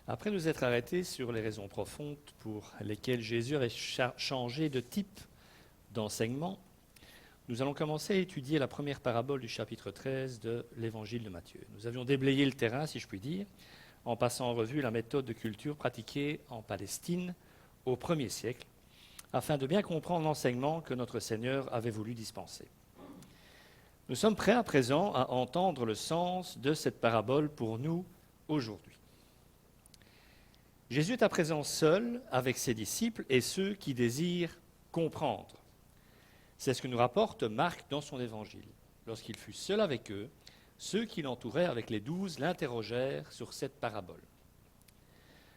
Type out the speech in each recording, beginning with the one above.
Après nous être arrêtés sur les raisons profondes pour lesquelles Jésus avait changé de type d'enseignement, nous allons commencer à étudier la première parabole du chapitre 13 de l'Évangile de Matthieu. Nous avions déblayé le terrain, si je puis dire, en passant en revue la méthode de culture pratiquée en Palestine au 1er siècle, afin de bien comprendre l'enseignement que notre Seigneur avait voulu dispenser. Nous sommes prêts à présent à entendre le sens de cette parabole pour nous aujourd'hui. Jésus est à présent seul avec ses disciples et ceux qui désirent comprendre. C'est ce que nous rapporte Marc dans son évangile. Lorsqu'il fut seul avec eux, ceux qui l'entouraient avec les 12 l'interrogèrent sur cette parabole.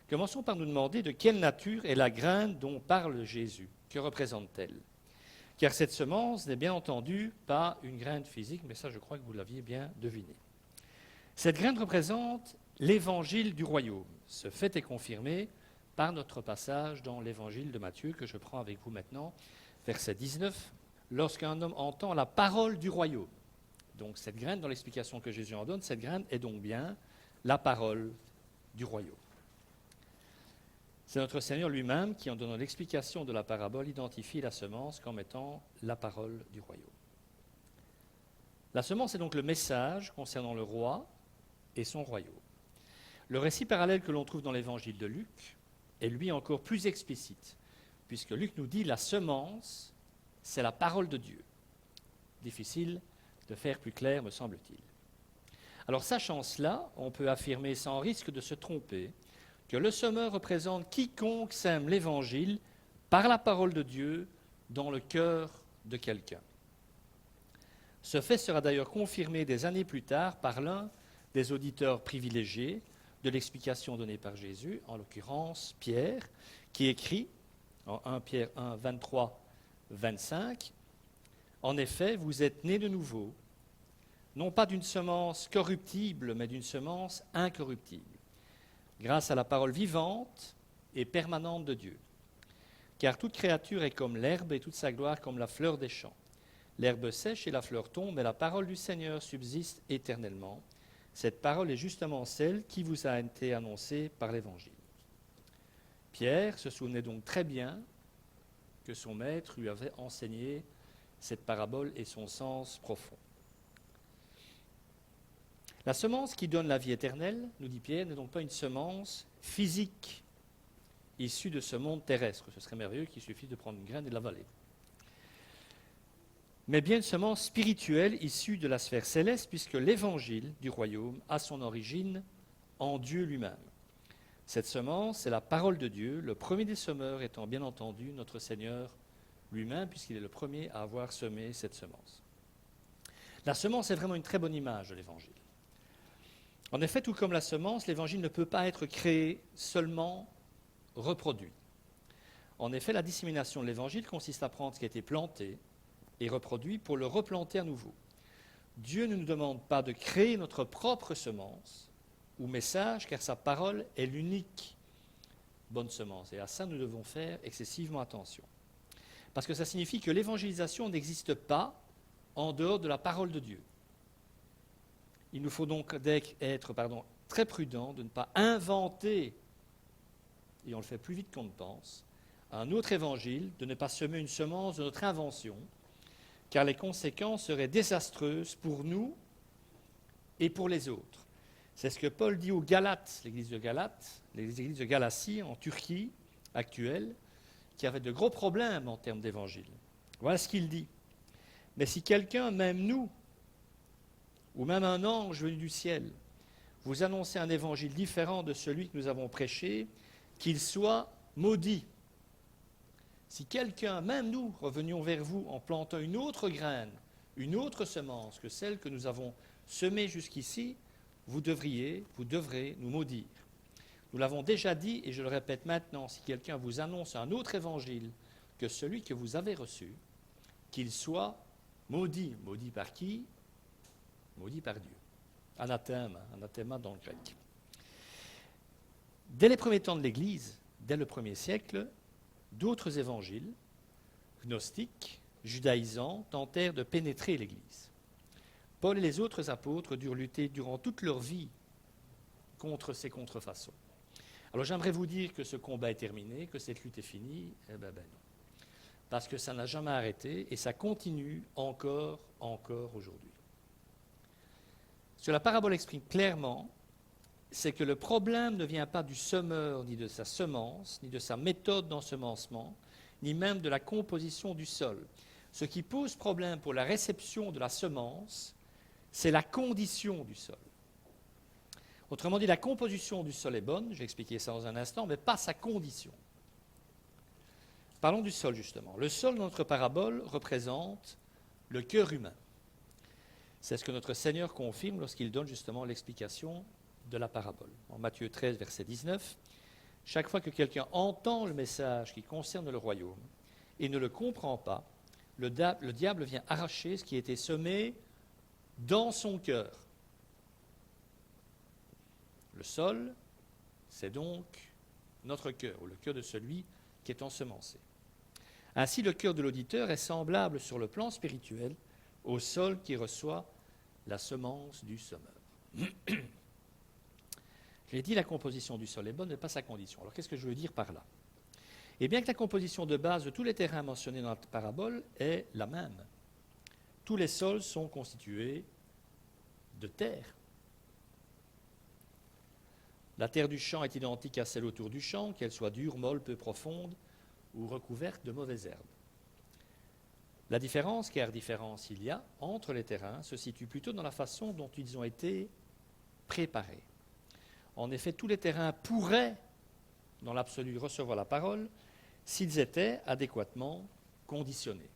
Commençons par nous demander de quelle nature est la graine dont parle Jésus. Que représente-t-elle ? Car cette semence n'est bien entendu pas une graine physique, mais ça je crois que vous l'aviez bien deviné. Cette graine représente l'évangile du royaume. Ce fait est confirmé par notre passage dans l'évangile de Matthieu que je prends avec vous maintenant, verset 19, lorsqu'un homme entend la parole du royaume. Donc cette graine, dans l'explication que Jésus en donne, cette graine est donc bien la parole du royaume. C'est notre Seigneur lui-même qui, en donnant l'explication de la parabole, identifie la semence comme étant la parole du royaume. La semence est donc le message concernant le roi et son royaume. Le récit parallèle que l'on trouve dans l'évangile de Luc est lui encore plus explicite, puisque Luc nous dit la semence, c'est la parole de Dieu. Difficile de faire plus clair, me semble-t-il. Alors, sachant cela, on peut affirmer sans risque de se tromper que le semeur représente quiconque sème l'évangile par la parole de Dieu dans le cœur de quelqu'un. Ce fait sera d'ailleurs confirmé des années plus tard par l'un des auditeurs privilégiés de l'explication donnée par Jésus, en l'occurrence Pierre, qui écrit en 1 Pierre 1, 23, 25, « En effet, vous êtes nés de nouveau, non pas d'une semence corruptible, mais d'une semence incorruptible, grâce à la parole vivante et permanente de Dieu. Car toute créature est comme l'herbe et toute sa gloire comme la fleur des champs. L'herbe sèche et la fleur tombe, mais la parole du Seigneur subsiste éternellement. Cette parole est justement celle qui vous a été annoncée par l'Évangile. » Pierre se souvenait donc très bien que son maître lui avait enseigné cette parabole et son sens profond. La semence qui donne la vie éternelle, nous dit Pierre, n'est donc pas une semence physique issue de ce monde terrestre. Ce serait merveilleux qu'il suffise de prendre une graine et de l'avaler. Mais bien une semence spirituelle issue de la sphère céleste, puisque l'évangile du royaume a son origine en Dieu lui-même. Cette semence, c'est la parole de Dieu, le premier des semeurs étant bien entendu notre Seigneur lui-même, puisqu'il est le premier à avoir semé cette semence. La semence est vraiment une très bonne image de l'évangile. En effet, tout comme la semence, l'évangile ne peut pas être créé, seulement reproduit. En effet, la dissémination de l'évangile consiste à prendre ce qui a été planté et reproduit pour le replanter à nouveau. Dieu ne nous demande pas de créer notre propre semence ou message, car sa parole est l'unique bonne semence. Et à ça, nous devons faire excessivement attention. Parce que ça signifie que l'évangélisation n'existe pas en dehors de la parole de Dieu. Il nous faut donc être très prudents de ne pas inventer, et on le fait plus vite qu'on ne pense, un autre évangile, de ne pas semer une semence de notre invention, car les conséquences seraient désastreuses pour nous et pour les autres. C'est ce que Paul dit aux Galates, l'église de Galatie en Turquie actuelle, qui avait de gros problèmes en termes d'évangile. Voilà ce qu'il dit. « Mais si quelqu'un, même nous, ou même un ange venu du ciel, vous annoncez un évangile différent de celui que nous avons prêché, qu'il soit maudit. Si quelqu'un, même nous, revenions vers vous en plantant une autre graine, une autre semence que celle que nous avons semée jusqu'ici, vous devrez nous maudire. Nous l'avons déjà dit, et je le répète maintenant, si quelqu'un vous annonce un autre évangile que celui que vous avez reçu, qu'il soit maudit. Maudit par qui ? Maudit par Dieu. Anathema dans le grec. Dès les premiers temps de l'Église, dès le 1er siècle, d'autres évangiles, gnostiques, judaïsants, tentèrent de pénétrer l'Église. Paul et les autres apôtres durent lutter durant toute leur vie contre ces contrefaçons. Alors j'aimerais vous dire que ce combat est terminé, que cette lutte est finie. Eh ben non. Parce que ça n'a jamais arrêté et ça continue encore aujourd'hui. Ce que la parabole exprime clairement, c'est que le problème ne vient pas du semeur, ni de sa semence, ni de sa méthode d'ensemencement, ni même de la composition du sol. Ce qui pose problème pour la réception de la semence, c'est la condition du sol. Autrement dit, la composition du sol est bonne, je vais expliquer ça dans un instant, mais pas sa condition. Parlons du sol, justement. Le sol de notre parabole représente le cœur humain. C'est ce que notre Seigneur confirme lorsqu'il donne justement l'explication de la parabole. En Matthieu 13, verset 19, « Chaque fois que quelqu'un entend le message qui concerne le royaume et ne le comprend pas, le diable vient arracher ce qui a été semé dans son cœur. » Le sol, c'est donc notre cœur, ou le cœur de celui qui est ensemencé. Ainsi, le cœur de l'auditeur est semblable sur le plan spirituel au sol qui reçoit la semence du semeur. Je l'ai dit, la composition du sol est bonne, mais pas sa condition. Alors, qu'est-ce que je veux dire par là? Eh bien que la composition de base de tous les terrains mentionnés dans la parabole est la même. Tous les sols sont constitués de terre. La terre du champ est identique à celle autour du champ, qu'elle soit dure, molle, peu profonde ou recouverte de mauvaises herbes. La différence, car différence il y a, entre les terrains se situe plutôt dans la façon dont ils ont été préparés. En effet, tous les terrains pourraient, dans l'absolu, recevoir la parole s'ils étaient adéquatement conditionnés.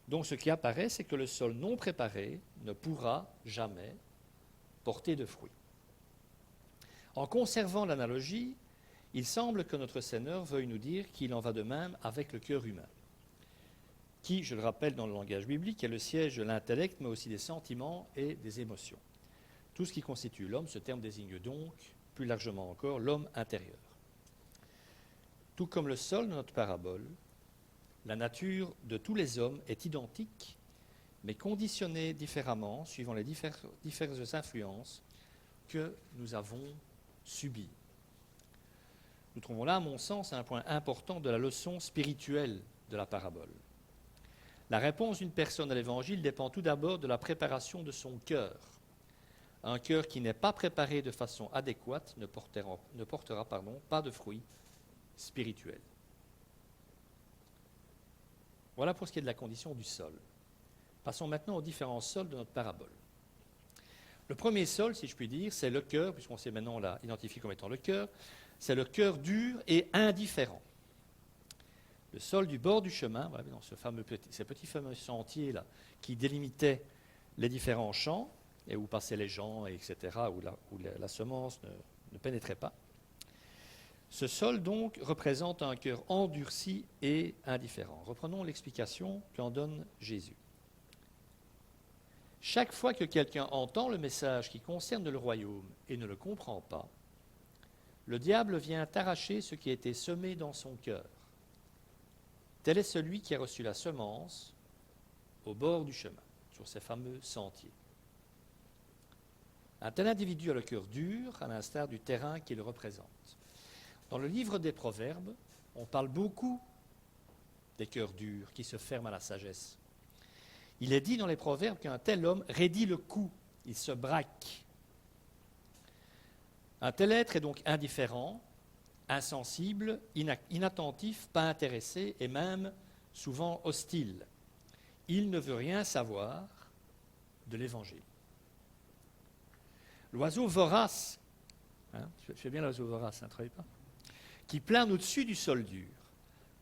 Donc ce qui apparaît, c'est que le sol non préparé ne pourra jamais porter de fruits. En conservant l'analogie, il semble que notre Seigneur veuille nous dire qu'il en va de même avec le cœur humain, qui, je le rappelle dans le langage biblique, est le siège de l'intellect, mais aussi des sentiments et des émotions. Tout ce qui constitue l'homme, ce terme désigne donc, plus largement encore, l'homme intérieur. Tout comme le sol de notre parabole, la nature de tous les hommes est identique, mais conditionnée différemment suivant les diverses influences que nous avons subies. Nous trouvons là, à mon sens, un point important de la leçon spirituelle de la parabole. La réponse d'une personne à l'Évangile dépend tout d'abord de la préparation de son cœur. Un cœur qui n'est pas préparé de façon adéquate ne portera pas de fruits spirituels. Voilà pour ce qui est de la condition du sol. Passons maintenant aux différents sols de notre parabole. Le premier sol, si je puis dire, c'est le cœur, puisqu'on sait maintenant on l'a identifié comme étant le cœur, c'est le cœur dur et indifférent. Le sol du bord du chemin, voilà, dans ces petits fameux sentiers là, qui délimitaient les différents champs, et où passaient les gens, etc., où la semence ne pénétrait pas. Ce sol, donc, représente un cœur endurci et indifférent. Reprenons l'explication qu'en donne Jésus. Chaque fois que quelqu'un entend le message qui concerne le royaume et ne le comprend pas, le diable vient arracher ce qui a été semé dans son cœur. Tel est celui qui a reçu la semence au bord du chemin, sur ces fameux sentiers. Un tel individu a le cœur dur, à l'instar du terrain qu'il représente. Dans le livre des Proverbes, on parle beaucoup des cœurs durs qui se ferment à la sagesse. Il est dit dans les Proverbes qu'un tel homme raidit le cou, il se braque. Un tel être est donc indifférent, insensible, inattentif, pas intéressé et même souvent hostile. Il ne veut rien savoir de l'Évangile. L'oiseau vorace, je fais bien l'oiseau vorace, ne travaille pas, qui plane au-dessus du sol dur,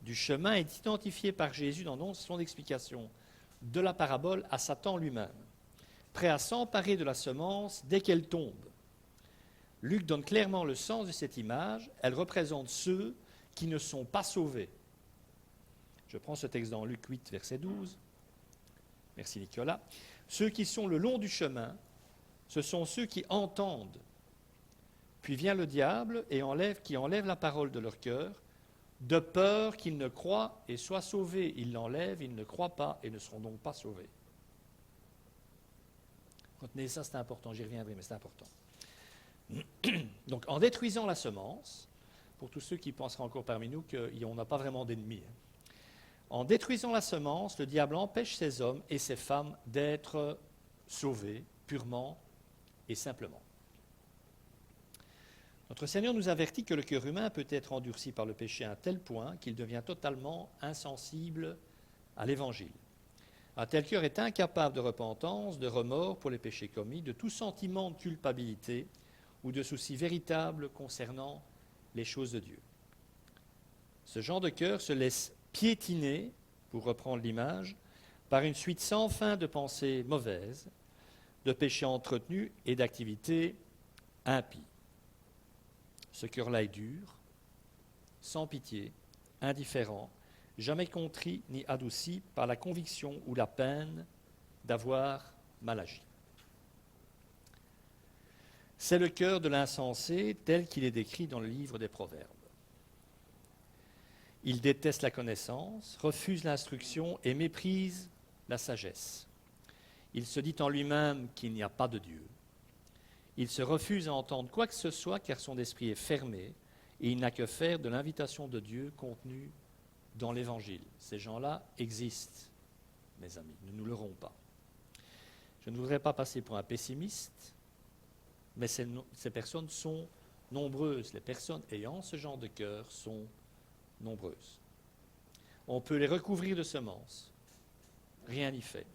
du chemin, est identifié par Jésus dans son explication de la parabole à Satan lui-même, prêt à s'emparer de la semence dès qu'elle tombe. Luc donne clairement le sens de cette image, elle représente ceux qui ne sont pas sauvés. Je prends ce texte dans Luc 8, verset 12. Merci Nicolas. Ceux qui sont le long du chemin, ce sont ceux qui entendent. Puis vient le diable et qui enlève la parole de leur cœur, de peur qu'ils ne croient et soient sauvés. Il l'enlève, ils ne croient pas et ne seront donc pas sauvés. Retenez ça, c'est important, j'y reviendrai, mais c'est important. Donc en détruisant la semence, pour tous ceux qui penseraient encore parmi nous qu'on n'a pas vraiment d'ennemis, en détruisant la semence, le diable empêche ces hommes et ces femmes d'être sauvés purement et simplement. Notre Seigneur nous avertit que le cœur humain peut être endurci par le péché à un tel point qu'il devient totalement insensible à l'Évangile. Un tel cœur est incapable de repentance, de remords pour les péchés commis, de tout sentiment de culpabilité ou de souci véritable concernant les choses de Dieu. Ce genre de cœur se laisse piétiner, pour reprendre l'image, par une suite sans fin de pensées mauvaises, de péchés entretenus et d'activités impies. Ce cœur-là est dur, sans pitié, indifférent, jamais contrit ni adouci par la conviction ou la peine d'avoir mal agi. C'est le cœur de l'insensé tel qu'il est décrit dans le livre des Proverbes. Il déteste la connaissance, refuse l'instruction et méprise la sagesse. Il se dit en lui-même qu'il n'y a pas de Dieu. Il se refuse à entendre quoi que ce soit car son esprit est fermé et il n'a que faire de l'invitation de Dieu contenue dans l'Évangile. Ces gens-là existent, mes amis, ne nous leurrons pas. Je ne voudrais pas passer pour un pessimiste, mais ces personnes sont nombreuses. Les personnes ayant ce genre de cœur sont nombreuses. On peut les recouvrir de semences, rien n'y fait.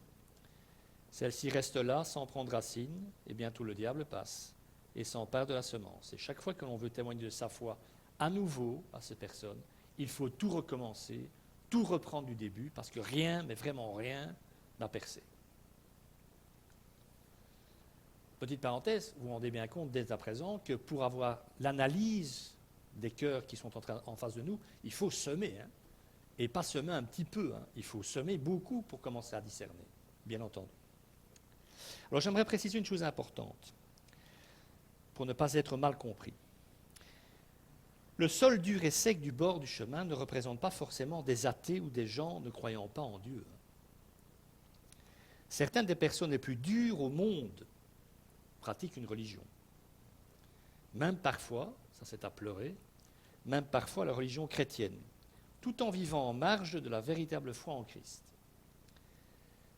Celle-ci reste là sans prendre racine, et bientôt le diable passe et s'empare de la semence. Et chaque fois que l'on veut témoigner de sa foi à nouveau à ces personnes, il faut tout recommencer, tout reprendre du début, parce que rien, mais vraiment rien, n'a percé. Petite parenthèse, vous vous rendez bien compte dès à présent que pour avoir l'analyse des cœurs qui sont en face de nous, il faut semer, et pas semer un petit peu, il faut semer beaucoup pour commencer à discerner, bien entendu. Alors j'aimerais préciser une chose importante, pour ne pas être mal compris. Le sol dur et sec du bord du chemin ne représente pas forcément des athées ou des gens ne croyant pas en Dieu. Certaines des personnes les plus dures au monde pratiquent une religion. Même parfois, ça c'est à pleurer, même parfois la religion chrétienne, tout en vivant en marge de la véritable foi en Christ.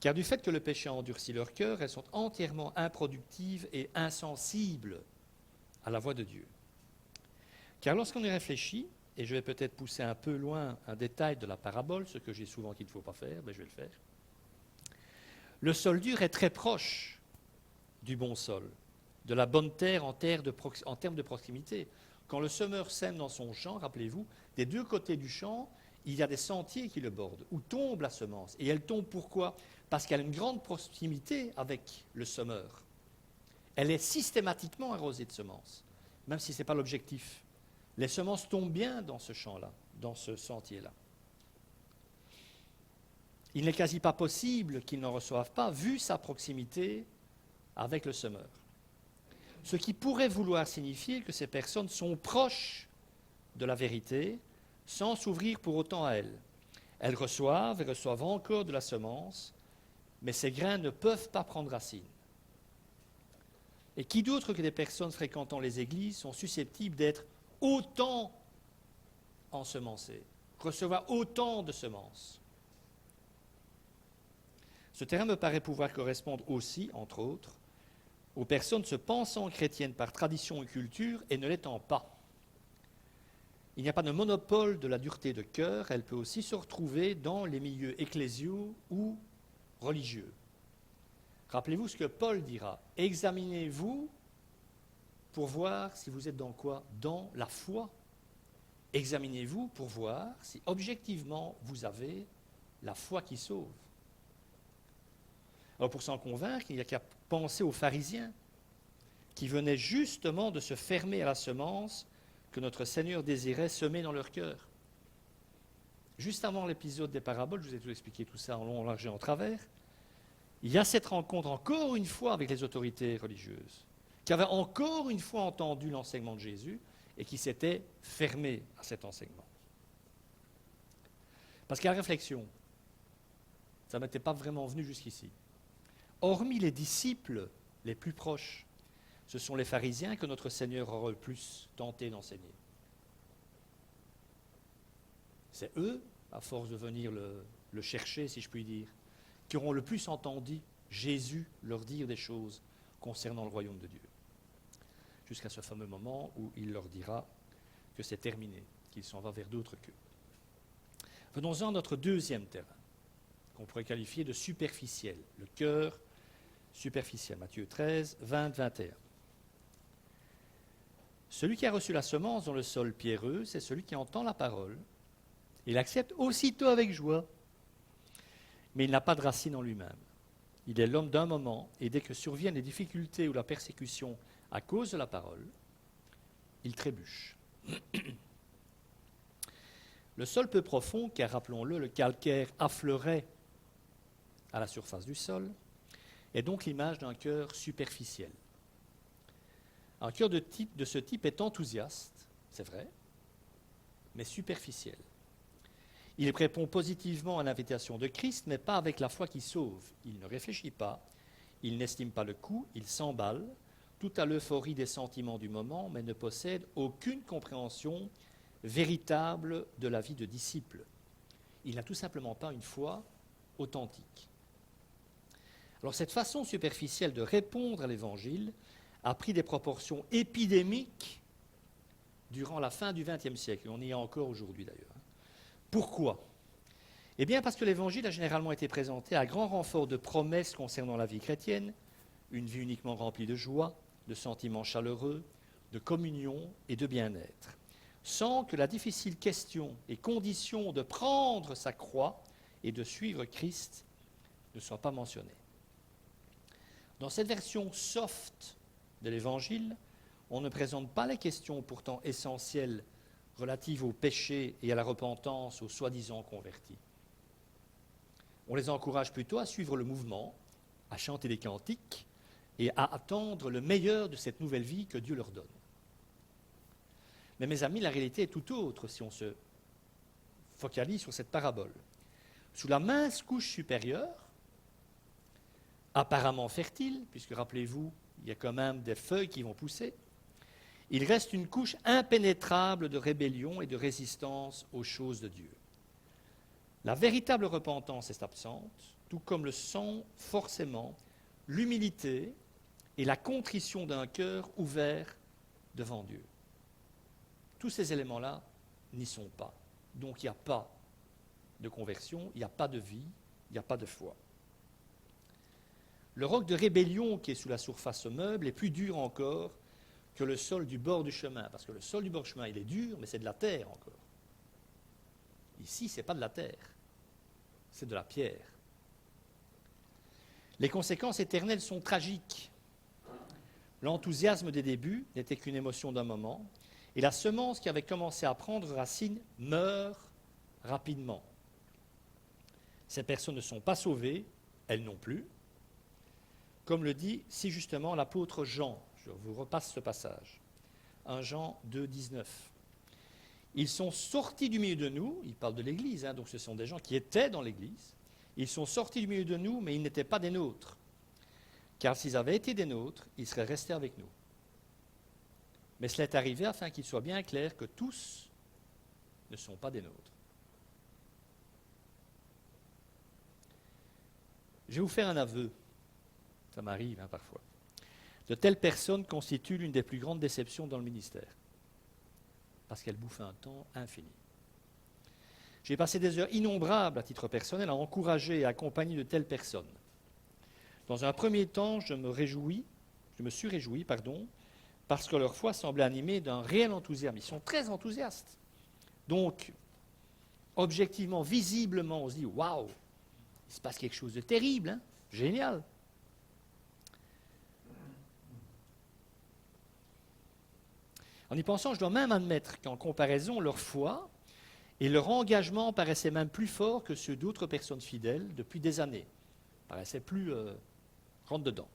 Car du fait que le péché a endurci leur cœur, elles sont entièrement improductives et insensibles à la voix de Dieu. Car lorsqu'on y réfléchit, et je vais peut-être pousser un peu loin un détail de la parabole, ce que j'ai souvent qu'il ne faut pas faire, mais je vais le faire, le sol dur est très proche du bon sol, de la bonne terre en termes de proximité. Quand le semeur sème dans son champ, rappelez-vous, des deux côtés du champ, il y a des sentiers qui le bordent, où tombe la semence. Et elle tombe pourquoi ? Parce qu'elle a une grande proximité avec le semeur. Elle est systématiquement arrosée de semences, même si ce n'est pas l'objectif. Les semences tombent bien dans ce champ-là, dans ce sentier-là. Il n'est quasi pas possible qu'ils n'en reçoivent pas, vu sa proximité avec le semeur. Ce qui pourrait vouloir signifier que ces personnes sont proches de la vérité, sans s'ouvrir pour autant à elle. Elles reçoivent et reçoivent encore de la semence, mais ces grains ne peuvent pas prendre racine. Et qui d'autre que des personnes fréquentant les églises sont susceptibles d'être autant ensemencées, recevoir autant de semences? Ce terrain me paraît pouvoir correspondre aussi, entre autres, aux personnes se pensant chrétiennes par tradition et culture et ne l'étant pas. Il n'y a pas de monopole de la dureté de cœur, elle peut aussi se retrouver dans les milieux ecclésiaux ou religieux. Rappelez-vous ce que Paul dira, examinez-vous pour voir si vous êtes dans quoi ? Dans la foi. Examinez-vous pour voir si objectivement vous avez la foi qui sauve. Alors pour s'en convaincre, il n'y a qu'à penser aux pharisiens qui venaient justement de se fermer à la semence que notre Seigneur désirait semer dans leur cœur. Juste avant l'épisode des paraboles, je vous ai tout expliqué tout ça en long, en large et en travers, il y a cette rencontre encore une fois avec les autorités religieuses, qui avaient encore une fois entendu l'enseignement de Jésus et qui s'étaient fermés à cet enseignement. Parce qu'à la réflexion, ça ne m'était pas vraiment venu jusqu'ici. Hormis les disciples les plus proches, Ce sont les pharisiens que notre Seigneur aura le plus tenté d'enseigner. C'est eux, à force de venir le chercher, si je puis dire, qui auront le plus entendu Jésus leur dire des choses concernant le royaume de Dieu. Jusqu'à ce fameux moment où il leur dira que c'est terminé, qu'il s'en va vers d'autres queues. Venons-en à notre deuxième terrain, qu'on pourrait qualifier de superficiel, le cœur superficiel. Matthieu 13, 20, 21. Celui qui a reçu la semence dans le sol pierreux, c'est celui qui entend la parole et l'accepte aussitôt avec joie. Mais il n'a pas de racine en lui-même. Il est l'homme d'un moment, et dès que surviennent les difficultés ou la persécution à cause de la parole, il trébuche. Le sol peu profond, car rappelons-le, le calcaire affleurait à la surface du sol, est donc l'image d'un cœur superficiel. Un cœur de ce type est enthousiaste, c'est vrai, mais superficiel. Il répond positivement à l'invitation de Christ, mais pas avec la foi qui sauve. Il ne réfléchit pas, il n'estime pas le coup, il s'emballe, tout à l'euphorie des sentiments du moment, mais ne possède aucune compréhension véritable de la vie de disciple. Il n'a tout simplement pas une foi authentique. Alors cette façon superficielle de répondre à l'Évangile a pris des proportions épidémiques durant la fin du XXe siècle, et on y est encore aujourd'hui d'ailleurs. Pourquoi ? Eh bien parce que l'Évangile a généralement été présenté à grand renfort de promesses concernant la vie chrétienne, une vie uniquement remplie de joie, de sentiments chaleureux, de communion et de bien-être, sans que la difficile question et condition de prendre sa croix et de suivre Christ ne soit pas mentionnée. Dans cette version soft de l'Évangile, on ne présente pas les questions pourtant essentielles relatives au péché et à la repentance aux soi-disant convertis. On les encourage plutôt à suivre le mouvement, à chanter des cantiques et à attendre le meilleur de cette nouvelle vie que Dieu leur donne. Mais mes amis, la réalité est tout autre si on se focalise sur cette parabole. Sous la mince couche supérieure, apparemment fertile, puisque rappelez-vous, il y a quand même des feuilles qui vont pousser, il reste une couche impénétrable de rébellion et de résistance aux choses de Dieu. La véritable repentance est absente, tout comme le sont forcément l'humilité et la contrition d'un cœur ouvert devant Dieu. Tous ces éléments-là n'y sont pas. Donc il n'y a pas de conversion, il n'y a pas de vie, il n'y a pas de foi. Le roc de rébellion qui est sous la surface meuble est plus dur encore que le sol du bord du chemin. Parce que le sol du bord du chemin, il est dur, mais c'est de la terre encore. Ici, ce n'est pas de la terre, c'est de la pierre. Les conséquences éternelles sont tragiques. L'enthousiasme des débuts n'était qu'une émotion d'un moment, et la semence qui avait commencé à prendre racine meurt rapidement. Ces personnes ne sont pas sauvées, elles non plus, comme le dit si justement l'apôtre Jean. Je vous repasse ce passage. 1 Jean 2, 19. Ils sont sortis du milieu de nous, il parle de l'Église, donc ce sont des gens qui étaient dans l'Église. Ils sont sortis du milieu de nous, mais ils n'étaient pas des nôtres. Car s'ils avaient été des nôtres, ils seraient restés avec nous. Mais cela est arrivé afin qu'il soit bien clair que tous ne sont pas des nôtres. Je vais vous faire un aveu. Ça m'arrive parfois. De telles personnes constituent l'une des plus grandes déceptions dans le ministère, parce qu'elles bouffent un temps infini. J'ai passé des heures innombrables à titre personnel à encourager et à accompagner de telles personnes. Dans un premier temps, je me suis réjoui, parce que leur foi semblait animée d'un réel enthousiasme. Ils sont très enthousiastes. Donc, objectivement, visiblement, on se dit « Waouh, il se passe quelque chose de terrible, génial !» En y pensant, je dois même admettre qu'en comparaison, leur foi et leur engagement paraissaient même plus forts que ceux d'autres personnes fidèles depuis des années. Paraissaient plus rentre-dedans.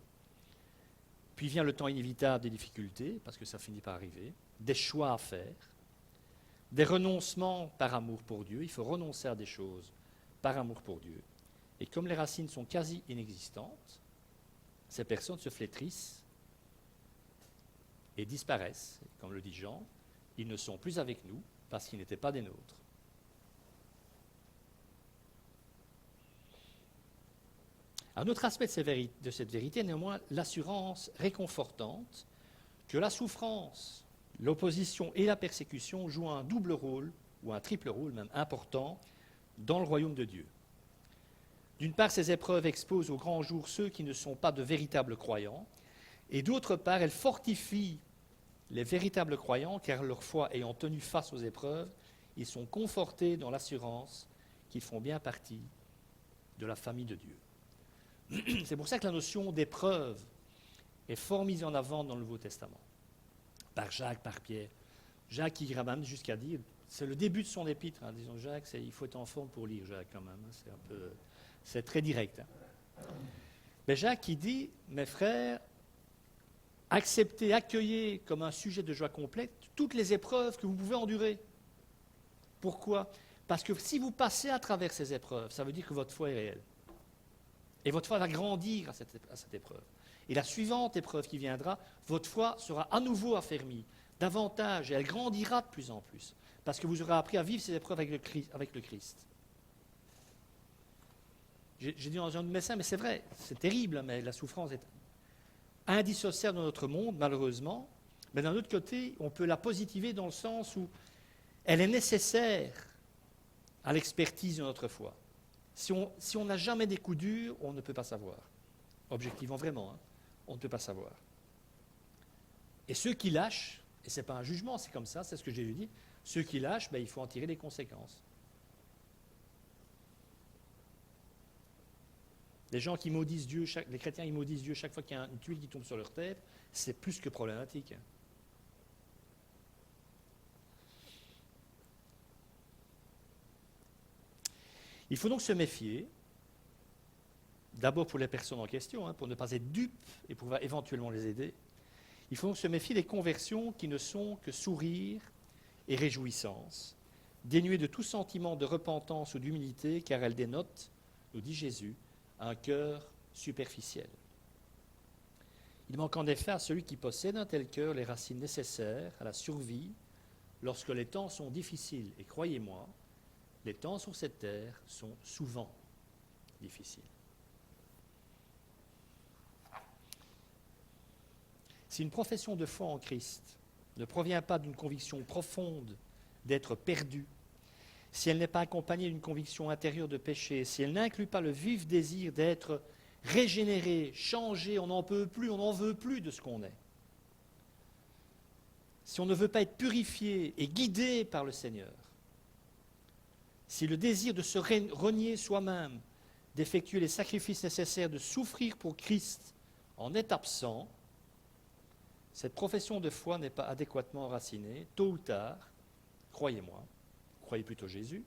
Puis vient le temps inévitable des difficultés, parce que ça finit par arriver, des choix à faire, des renoncements par amour pour Dieu. Il faut renoncer à des choses par amour pour Dieu. Et comme les racines sont quasi inexistantes, ces personnes se flétrissent et disparaissent. Comme le dit Jean, ils ne sont plus avec nous parce qu'ils n'étaient pas des nôtres. Un autre aspect de cette vérité est néanmoins l'assurance réconfortante que la souffrance, l'opposition et la persécution jouent un double rôle, ou un triple rôle même important, dans le royaume de Dieu. D'une part, ces épreuves exposent au grand jour ceux qui ne sont pas de véritables croyants, et d'autre part, elles fortifient les véritables croyants, car leur foi ayant tenu face aux épreuves, ils sont confortés dans l'assurance qu'ils font bien partie de la famille de Dieu. C'est pour ça que la notion d'épreuve est fort mise en avant dans le Nouveau Testament, par Jacques, par Pierre. Jacques qui ira même jusqu'à dire, c'est le début de son épître, hein, disons Jacques, il faut être en forme pour lire Jacques quand même, hein, c'est très direct. Hein. Mais Jacques qui dit, mes frères, acceptez, accueillez comme un sujet de joie complète toutes les épreuves que vous pouvez endurer. Pourquoi ? Parce que si vous passez à travers ces épreuves, ça veut dire que votre foi est réelle. Et votre foi va grandir à cette épreuve. Et la suivante épreuve qui viendra, votre foi sera à nouveau affermie, davantage, et elle grandira de plus en plus. Parce que vous aurez appris à vivre ces épreuves avec le Christ. J'ai dit dans un médecin, mais c'est vrai, c'est terrible, mais la souffrance est indissociable dans notre monde, malheureusement. Mais d'un autre côté, on peut la positiver dans le sens où elle est nécessaire à l'expertise de notre foi. Si on n'a jamais des coups durs, on ne peut pas savoir. Objectivement, vraiment, hein, on ne peut pas savoir. Et ceux qui lâchent, et ce n'est pas un jugement, c'est comme ça, c'est ce que Jésus dit, ceux qui lâchent, il faut en tirer les conséquences. Les gens qui maudissent Dieu, les chrétiens ils maudissent Dieu chaque fois qu'il y a une tuile qui tombe sur leur tête, c'est plus que problématique. Il faut donc se méfier, d'abord pour les personnes en question, hein, pour ne pas être dupes et pouvoir éventuellement les aider. Il faut donc se méfier des conversions qui ne sont que sourire et réjouissance, dénuées de tout sentiment de repentance ou d'humilité, car elles dénotent, nous dit Jésus, un cœur superficiel. Il manque en effet à celui qui possède un tel cœur les racines nécessaires à la survie lorsque les temps sont difficiles. Et croyez-moi, les temps sur cette terre sont souvent difficiles. Si une profession de foi en Christ ne provient pas d'une conviction profonde d'être perdu, si elle n'est pas accompagnée d'une conviction intérieure de péché, si elle n'inclut pas le vif désir d'être régénéré, changé, on n'en peut plus, on n'en veut plus de ce qu'on est, si on ne veut pas être purifié et guidé par le Seigneur, si le désir de se renier soi-même, d'effectuer les sacrifices nécessaires, de souffrir pour Christ en est absent, cette profession de foi n'est pas adéquatement enracinée. Tôt ou tard, croyez-moi, croyez plutôt Jésus,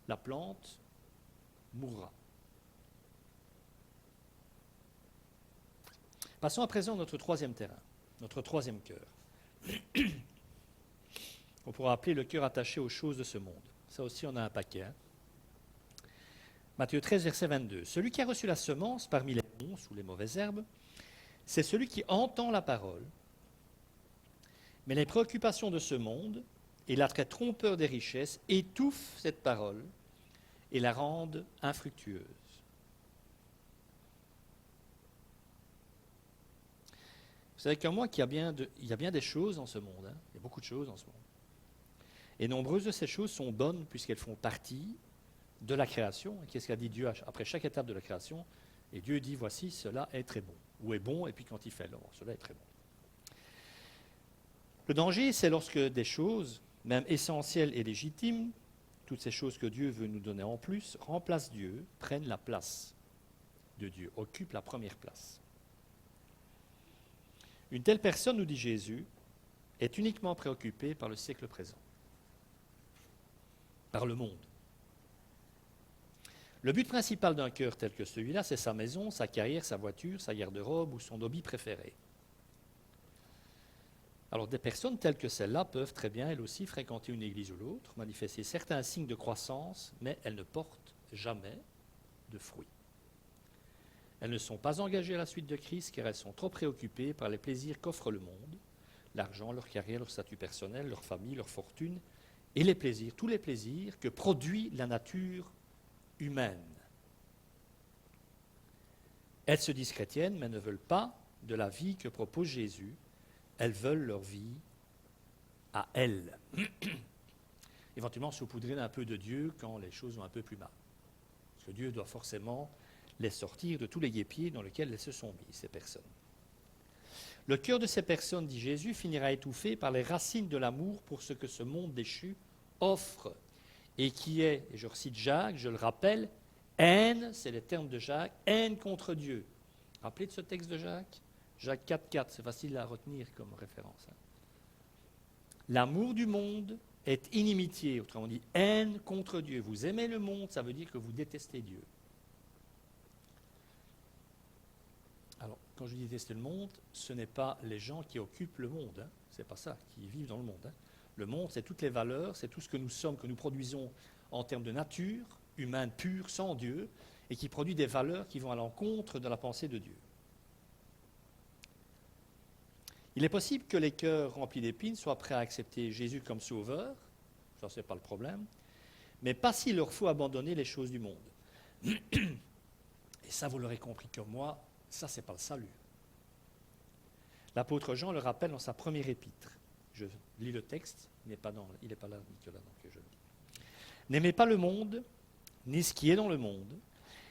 la plante mourra. Passons à présent à notre troisième terrain, notre troisième cœur. On pourra appeler le cœur attaché aux choses de ce monde. Ça aussi, on a un paquet. Hein. Matthieu 13, verset 22. Celui qui a reçu la semence parmi les ronces ou les mauvaises herbes, c'est celui qui entend la parole, mais les préoccupations de ce monde et l'attrait trompeur des richesses étouffent cette parole et la rendent infructueuse. Vous savez comme moi qu'il y a bien des choses dans ce monde. Hein. Il y a beaucoup de choses dans ce monde. Et nombreuses de ces choses sont bonnes puisqu'elles font partie de la création. Et qu'est-ce qu'a dit Dieu après chaque étape de la création? Et Dieu dit, voici, cela est très bon. Ou est bon, et puis quand il fait l'or, cela est très bon. Le danger, c'est lorsque des choses, même essentielles et légitimes, toutes ces choses que Dieu veut nous donner en plus, remplacent Dieu, prennent la place de Dieu, occupent la première place. Une telle personne, nous dit Jésus, est uniquement préoccupée par le siècle présent, par le monde. Le but principal d'un cœur tel que celui-là, c'est sa maison, sa carrière, sa voiture, sa garde-robe ou son hobby préféré. Alors des personnes telles que celles-là peuvent très bien, elles aussi, fréquenter une église ou l'autre, manifester certains signes de croissance, mais elles ne portent jamais de fruits. Elles ne sont pas engagées à la suite de Christ car elles sont trop préoccupées par les plaisirs qu'offre le monde, l'argent, leur carrière, leur statut personnel, leur famille, leur fortune, et les plaisirs, tous les plaisirs que produit la nature humaine. Elles se disent chrétiennes, mais ne veulent pas de la vie que propose Jésus. Elles veulent leur vie à elles. Éventuellement saupoudrer un peu de Dieu quand les choses vont un peu plus mal. Parce que Dieu doit forcément les sortir de tous les guêpiers dans lesquels elles se sont mises, ces personnes. Le cœur de ces personnes, dit Jésus, finira étouffé par les racines de l'amour pour ce que ce monde déchu offre, et qui est, et je recite Jacques, je le rappelle, haine, c'est les termes de Jacques, haine contre Dieu. Rappelez de ce texte de Jacques? Jacques 4,4, c'est facile à retenir comme référence. L'amour du monde est inimitié, autrement dit, haine contre Dieu. Vous aimez le monde, ça veut dire que vous détestez Dieu. Alors, quand je dis détester le monde, ce n'est pas les gens qui occupent le monde, hein. C'est pas ça, qui vivent dans le monde. Hein. Le monde, c'est toutes les valeurs, c'est tout ce que nous sommes, que nous produisons en termes de nature humaine pure, sans Dieu, et qui produit des valeurs qui vont à l'encontre de la pensée de Dieu. Il est possible que les cœurs remplis d'épines soient prêts à accepter Jésus comme sauveur, ça c'est pas le problème, mais pas s'il leur faut abandonner les choses du monde. Et ça, vous l'aurez compris comme moi, ça c'est pas le salut. L'apôtre Jean le rappelle dans sa première épître. Je lis le texte, il n'est pas là, Nicolas, donc je le lis. N'aimez pas le monde, ni ce qui est dans le monde.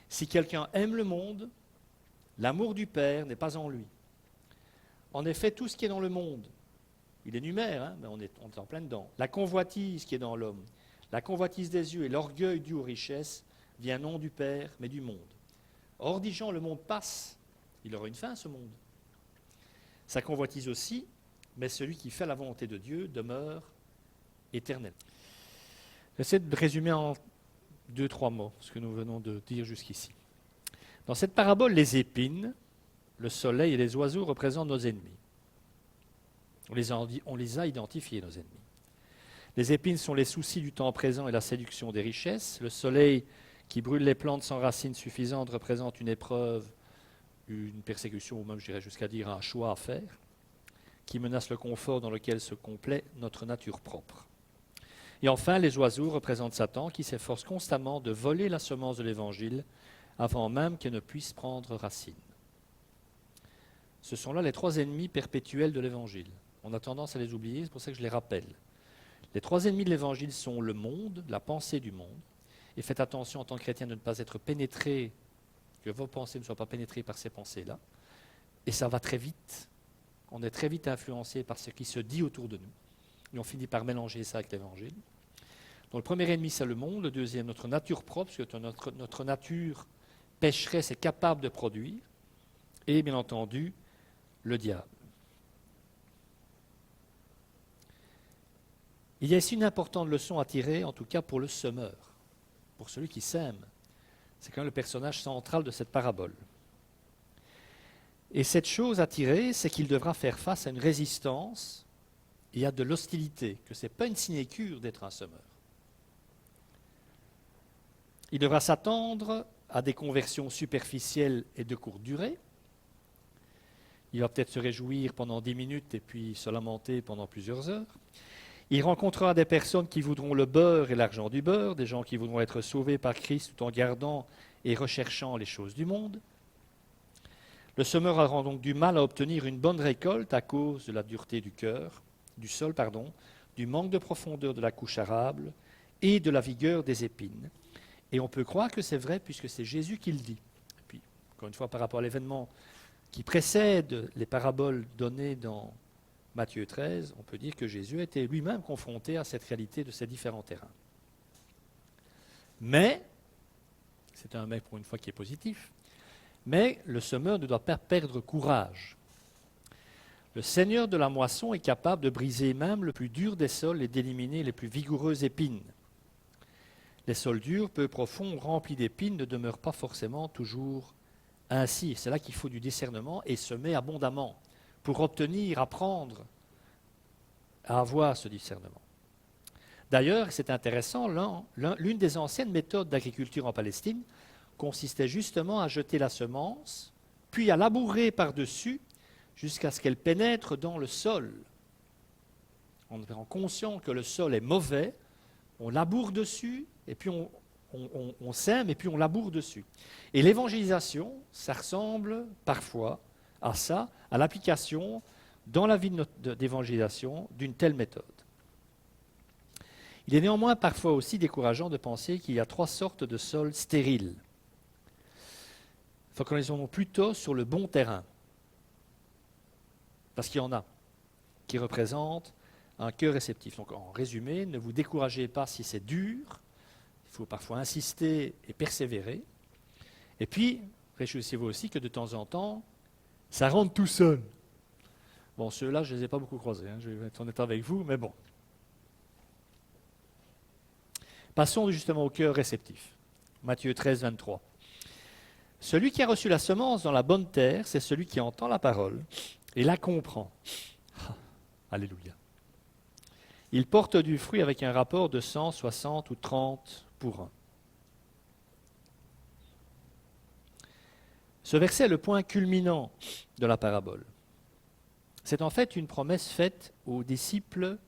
Si quelqu'un aime le monde, l'amour du Père n'est pas en lui. En effet, tout ce qui est dans le monde, il énumère, hein, mais on est en plein dedans. La convoitise qui est dans l'homme, la convoitise des yeux et l'orgueil dû aux richesses, vient non du Père, mais du monde. Or, dit Jean, le monde passe, il aura une fin, ce monde. Sa convoitise aussi, mais celui qui fait la volonté de Dieu demeure éternel. J'essaie de résumer en 2-3 mots ce que nous venons de dire jusqu'ici. Dans cette parabole, les épines, le soleil et les oiseaux représentent nos ennemis. On les a identifiés, nos ennemis. Les épines sont les soucis du temps présent et la séduction des richesses. Le soleil qui brûle les plantes sans racines suffisantes représente une épreuve, une persécution, ou même je dirais jusqu'à dire un choix à faire, qui menace le confort dans lequel se complaît notre nature propre. Et enfin, les oiseaux représentent Satan qui s'efforce constamment de voler la semence de l'Évangile avant même qu'elle ne puisse prendre racine. Ce sont là les 3 ennemis perpétuels de l'Évangile. On a tendance à les oublier, c'est pour ça que je les rappelle. Les 3 ennemis de l'Évangile sont le monde, la pensée du monde. Et faites attention en tant que chrétien de ne pas être pénétré, que vos pensées ne soient pas pénétrées par ces pensées-là. Et ça va très vite. On est très vite influencé par ce qui se dit autour de nous. Et on finit par mélanger ça avec l'Évangile. Donc le premier ennemi, c'est le monde. Le deuxième, notre nature propre, parce que notre nature pécheresse est capable de produire. Et bien entendu, le diable. Il y a ici une importante leçon à tirer, en tout cas pour le semeur, pour celui qui sème. C'est quand même le personnage central de cette parabole. Et cette chose à tirer, c'est qu'il devra faire face à une résistance et à de l'hostilité, que ce n'est pas une sinécure d'être un semeur. Il devra s'attendre à des conversions superficielles et de courte durée. Il va peut-être se réjouir pendant 10 minutes et puis se lamenter pendant plusieurs heures. Il rencontrera des personnes qui voudront le beurre et l'argent du beurre, des gens qui voudront être sauvés par Christ tout en gardant et recherchant les choses du monde. Le semeur aura donc du mal à obtenir une bonne récolte à cause de la dureté du sol, du manque de profondeur de la couche arable et de la vigueur des épines. Et on peut croire que c'est vrai puisque c'est Jésus qui le dit. Et puis, encore une fois, par rapport à l'événement qui précède les paraboles données dans Matthieu 13, on peut dire que Jésus était lui-même confronté à cette réalité de ces différents terrains. Mais, c'est un mais pour une fois qui est positif, mais le semeur ne doit pas perdre courage. Le Seigneur de la moisson est capable de briser même le plus dur des sols et d'éliminer les plus vigoureuses épines. Les sols durs, peu profonds, remplis d'épines, ne demeurent pas forcément toujours ainsi. C'est là qu'il faut du discernement et semer abondamment pour obtenir, apprendre à avoir ce discernement. D'ailleurs, c'est intéressant, l'une des anciennes méthodes d'agriculture en Palestine consistait justement à jeter la semence, puis à labourer par-dessus jusqu'à ce qu'elle pénètre dans le sol. en étant conscient que le sol est mauvais, on laboure dessus, et puis on sème, et puis on laboure dessus. Et l'évangélisation, ça ressemble parfois à ça, à l'application dans la vie d'évangélisation d'une telle méthode. Il est néanmoins parfois aussi décourageant de penser qu'il y a 3 sortes de sols stériles. Focalisons-nous plutôt sur le bon terrain, parce qu'il y en a, qui représentent un cœur réceptif. Donc en résumé, ne vous découragez pas si c'est dur, il faut parfois insister et persévérer. Et puis, réjouissez-vous aussi que de temps en temps, ça rentre tout seul. Bon, ceux-là, je ne les ai pas beaucoup croisés, je vais être honnête avec vous, mais bon. Passons justement au cœur réceptif. Matthieu 13, 23. Celui qui a reçu la semence dans la bonne terre, c'est celui qui entend la parole et la comprend. Alléluia. Il porte du fruit avec un rapport de 100, 60 ou 30 pour 1. Ce verset est le point culminant de la parabole. C'est en fait une promesse faite aux disciples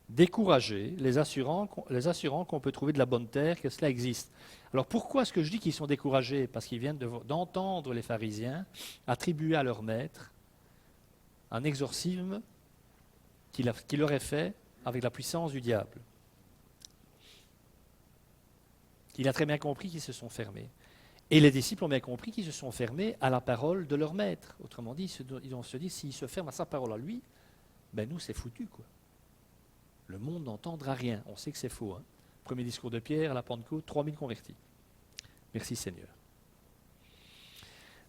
découragés, les assurant qu'on peut trouver de la bonne terre, que cela existe. Alors pourquoi est-ce que je dis qu'ils sont découragés? Parce qu'ils viennent d'entendre les pharisiens attribuer à leur maître un exorcisme qu'il aurait fait avec la puissance du diable. Il a très bien compris qu'ils se sont fermés. Et les disciples ont bien compris qu'ils se sont fermés à la parole de leur maître. Autrement dit, ils ont se dit, s'ils se ferment à sa parole à lui, ben nous, c'est foutu, quoi. Le monde n'entendra rien. On sait que c'est faux. Premier discours de Pierre à la Pentecôte, 3000 convertis. Merci Seigneur.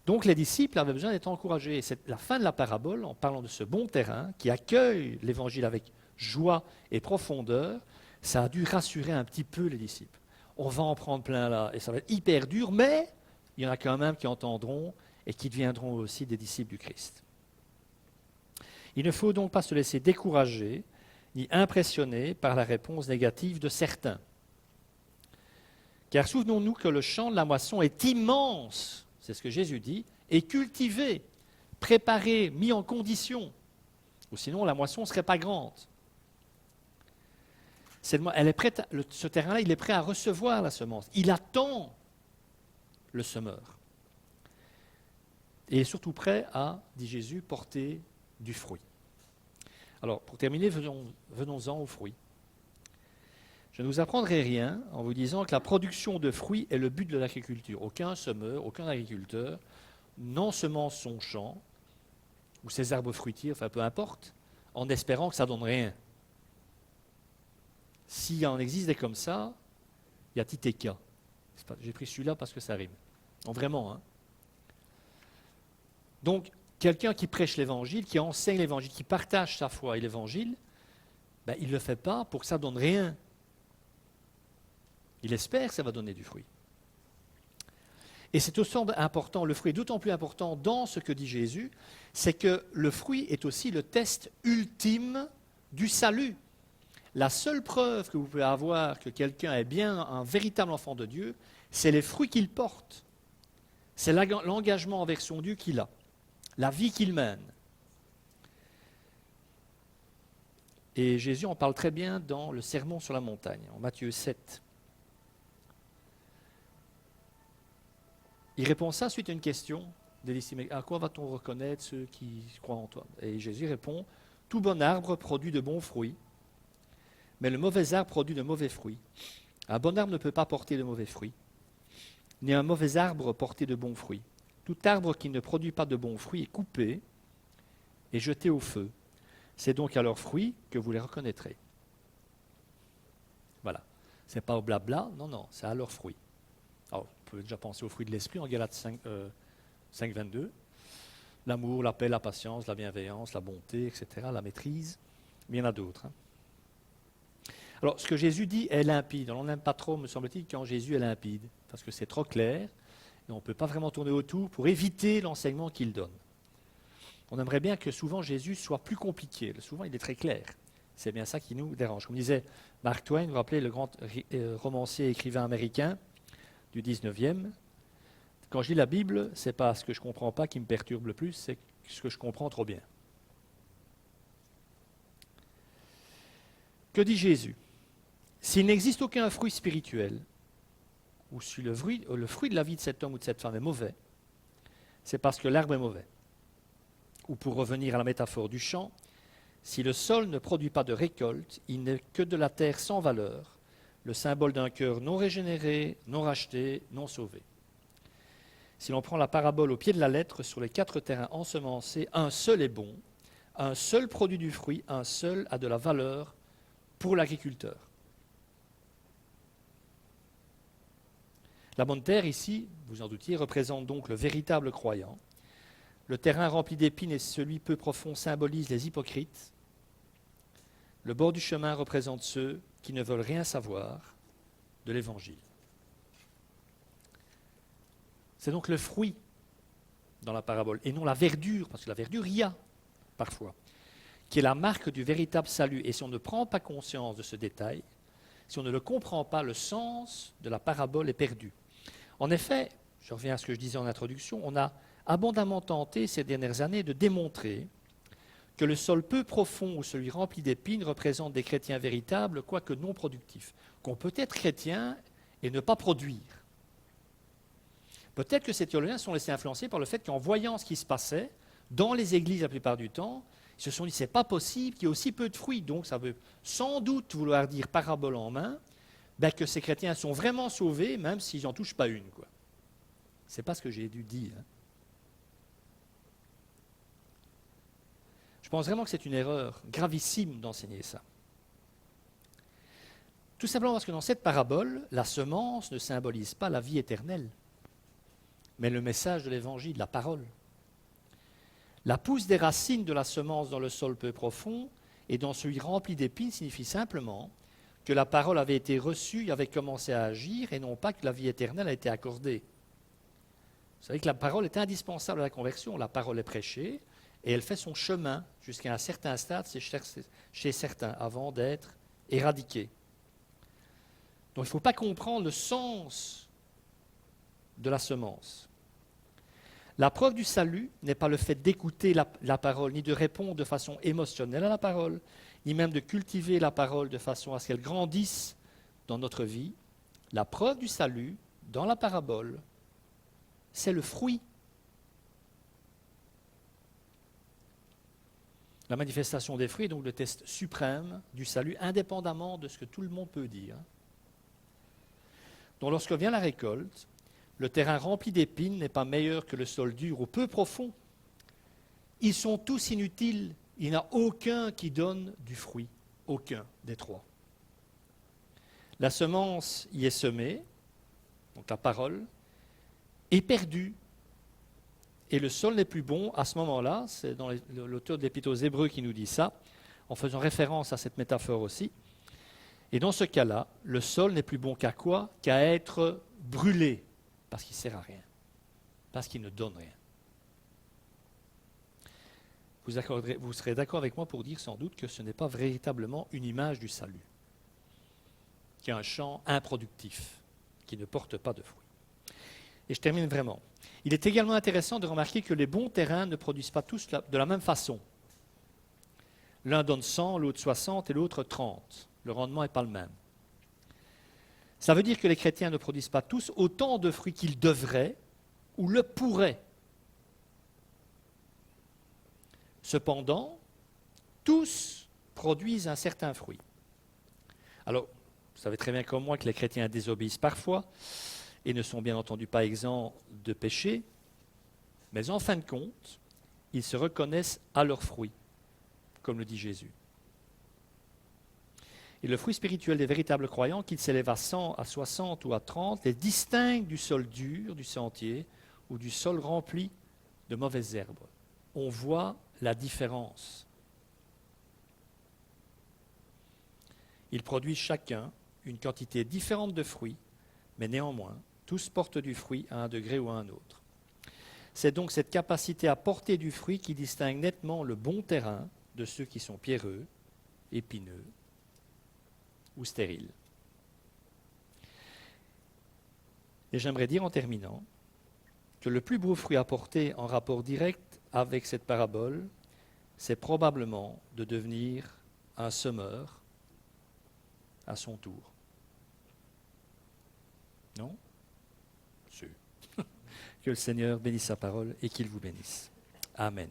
Donc les disciples avaient besoin d'être encouragés. C'est la fin de la parabole, en parlant de ce bon terrain, qui accueille l'évangile avec joie et profondeur, ça a dû rassurer un petit peu les disciples. On va en prendre plein là, et ça va être hyper dur, mais il y en a quand même qui entendront et qui deviendront aussi des disciples du Christ. Il ne faut donc pas se laisser décourager ni impressionné par la réponse négative de certains. Car souvenons-nous que le champ de la moisson est immense, c'est ce que Jésus dit, et cultivé, préparé, mis en condition, ou sinon la moisson ne serait pas grande. Elle est prête, ce terrain-là, il est prêt à recevoir la semence. Il attend le semeur. Et est surtout prêt à, dit Jésus, porter du fruit. Alors, pour terminer, venons-en aux fruits. Je ne vous apprendrai rien en vous disant que la production de fruits est le but de l'agriculture. Aucun semeur, aucun agriculteur n'ensemence son champ ou ses arbres fruitiers, enfin peu importe, en espérant que ça ne donne rien. S'il en existe des comme ça, il y a Titéka. J'ai pris celui-là parce que ça rime. Non, vraiment. Donc, quelqu'un qui prêche l'évangile, qui enseigne l'évangile, qui partage sa foi et l'évangile, il ne le fait pas pour que ça ne donne rien. Il espère que ça va donner du fruit. Et c'est aussi important, le fruit est d'autant plus important dans ce que dit Jésus, c'est que le fruit est aussi le test ultime du salut. La seule preuve que vous pouvez avoir que quelqu'un est bien un véritable enfant de Dieu, c'est les fruits qu'il porte. C'est l'engagement envers son Dieu qu'il a. La vie qu'il mène. Et Jésus en parle très bien dans le Sermon sur la montagne, en Matthieu 7. Il répond ça suite à une question des disciples. À quoi va-t-on reconnaître ceux qui croient en toi? Et Jésus répond, tout bon arbre produit de bons fruits, mais le mauvais arbre produit de mauvais fruits. Un bon arbre ne peut pas porter de mauvais fruits, ni un mauvais arbre porter de bons fruits. Tout arbre qui ne produit pas de bons fruits est coupé et jeté au feu. C'est donc à leurs fruits que vous les reconnaîtrez. Voilà. Ce n'est pas au blabla, non, c'est à leurs fruits. Alors, vous pouvez déjà penser aux fruits de l'esprit en Galates 5, 22. L'amour, la paix, la patience, la bienveillance, la bonté, etc., la maîtrise. Mais il y en a d'autres. Alors, ce que Jésus dit est limpide. On n'aime pas trop, me semble-t-il, quand Jésus est limpide, parce que c'est trop clair. Et on ne peut pas vraiment tourner autour pour éviter l'enseignement qu'il donne. On aimerait bien que souvent Jésus soit plus compliqué. Souvent, il est très clair. C'est bien ça qui nous dérange. Comme disait Mark Twain, vous vous rappelez, le grand romancier et écrivain américain du 19e. Quand je lis la Bible, ce n'est pas ce que je ne comprends pas qui me perturbe le plus, c'est ce que je comprends trop bien. Que dit Jésus? S'il n'existe aucun fruit spirituel, ou si le fruit de la vie de cet homme ou de cette femme est mauvais, c'est parce que l'arbre est mauvais. Ou pour revenir à la métaphore du champ, si le sol ne produit pas de récolte, il n'est que de la terre sans valeur, le symbole d'un cœur non régénéré, non racheté, non sauvé. Si l'on prend la parabole au pied de la lettre, sur les 4 terrains ensemencés, un seul est bon, un seul produit du fruit, un seul a de la valeur pour l'agriculteur. La bonne terre ici, vous en doutiez, représente donc le véritable croyant. Le terrain rempli d'épines et celui peu profond symbolisent les hypocrites. Le bord du chemin représente ceux qui ne veulent rien savoir de l'Évangile. C'est donc le fruit dans la parabole, et non la verdure, parce que la verdure, il y a parfois, qui est la marque du véritable salut. Et si on ne prend pas conscience de ce détail, si on ne le comprend pas, le sens de la parabole est perdu. En effet, je reviens à ce que je disais en introduction, on a abondamment tenté ces dernières années de démontrer que le sol peu profond ou celui rempli d'épines représente des chrétiens véritables, quoique non productifs, qu'on peut être chrétien et ne pas produire. Peut-être que ces théologiens sont laissés influencer par le fait qu'en voyant ce qui se passait dans les églises la plupart du temps, ils se sont dit c'est pas possible qu'il y ait aussi peu de fruits. Donc ça veut sans doute vouloir dire parabole en main, que ces chrétiens sont vraiment sauvés, même s'ils n'en touchent pas une. Ce n'est pas ce que j'ai dû dire. Je pense vraiment que c'est une erreur gravissime d'enseigner ça. Tout simplement parce que dans cette parabole, la semence ne symbolise pas la vie éternelle, mais le message de l'Évangile, la parole. La pousse des racines de la semence dans le sol peu profond et dans celui rempli d'épines signifie simplement que la parole avait été reçue et avait commencé à agir, et non pas que la vie éternelle a été accordée. Vous savez que la parole est indispensable à la conversion. La parole est prêchée, et elle fait son chemin jusqu'à un certain stade chez certains, avant d'être éradiquée. Donc il ne faut pas comprendre le sens de la semence. La preuve du salut n'est pas le fait d'écouter la parole, ni de répondre de façon émotionnelle à la parole, ni même de cultiver la parole de façon à ce qu'elle grandisse dans notre vie. La preuve du salut, dans la parabole, c'est le fruit. La manifestation des fruits est donc le test suprême du salut, indépendamment de ce que tout le monde peut dire. Donc lorsque vient la récolte, le terrain rempli d'épines n'est pas meilleur que le sol dur ou peu profond. Ils sont tous inutiles. Il n'y en a aucun qui donne du fruit. Aucun des 3. La semence y est semée, donc la parole, est perdue. Et le sol n'est plus bon à ce moment-là. C'est dans l'auteur de l'Épître aux Hébreux qui nous dit ça, en faisant référence à cette métaphore aussi. Et dans ce cas-là, le sol n'est plus bon qu'à quoi? Qu'à être brûlé, parce qu'il ne sert à rien, parce qu'il ne donne rien. Vous serez d'accord avec moi pour dire sans doute que ce n'est pas véritablement une image du salut, qui est un champ improductif, qui ne porte pas de fruits. Et je termine vraiment. Il est également intéressant de remarquer que les bons terrains ne produisent pas tous de la même façon. L'un donne 100, l'autre 60 et l'autre 30. Le rendement n'est pas le même. Ça veut dire que les chrétiens ne produisent pas tous autant de fruits qu'ils devraient ou le pourraient. Cependant, tous produisent un certain fruit. Alors, vous savez très bien comme moi que les chrétiens désobéissent parfois et ne sont bien entendu pas exempts de péché, mais en fin de compte, ils se reconnaissent à leurs fruits, comme le dit Jésus. Et le fruit spirituel des véritables croyants, qu'ils s'élèvent à 100, à 60 ou à 30, les distingue du sol dur, du sentier, ou du sol rempli de mauvaises herbes. On voit la différence. Ils produisent chacun une quantité différente de fruits, mais néanmoins, tous portent du fruit à un degré ou à un autre. C'est donc cette capacité à porter du fruit qui distingue nettement le bon terrain de ceux qui sont pierreux, épineux ou stériles. Et j'aimerais dire en terminant que le plus beau fruit à porter en rapport direct avec cette parabole, c'est probablement de devenir un semeur à son tour. Non? Que le Seigneur bénisse sa parole et qu'il vous bénisse. Amen.